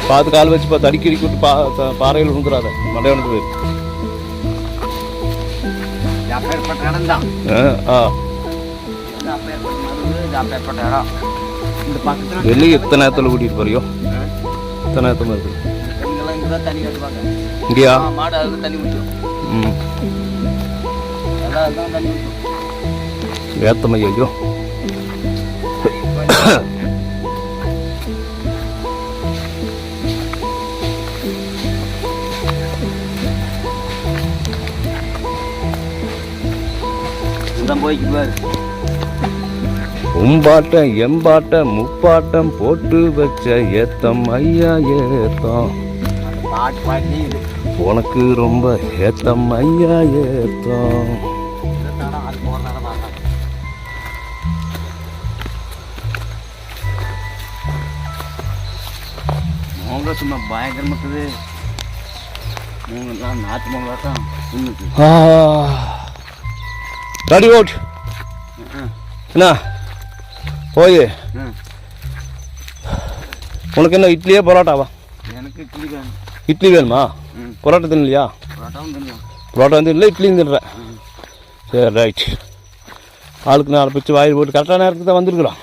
பார்த்து கால் வச்சு பார்த்து அடிக்கடி விட்டு பாறையில் விழுந்துடாத மண்டையனுக்கு போயிரு. வெளியே எத்தனை நேரத்தில் கூட்டிகிட்டு போறியோ எத்தனை நேரத்தில் இருக்குது இங்கேயா? ஏத்தம் ஐயோ உம்பாட்டம் எம்பாட்டம் முப்பாட்டம் போட்டு வச்ச ஏத்தம் ஐயா ஏத்தம் உனக்கு ரொம்ப ஏத்தம் ஐயா ஏத்தம். சும்மா பயங்கரமாக்குது மூங்கெல்லாம் நாட்டு மூங்கலாட்டம். ரெடி ஓட் என்ன போய் உனக்கு என்ன இட்லியா பரோட்டாவா? எனக்கு இட்லி வேணும். இட்லி வேணுமா? பரோட்டா தின்னலையா? பரோட்டா வந்து இல்லை இட்லியும் தின்னுறேன். சரி ரைட். ஆளுக்கு 4 பிச்சு வாயில் போட்டு கரெக்டான நேரத்துக்கு தான் வந்துருக்குறோம்.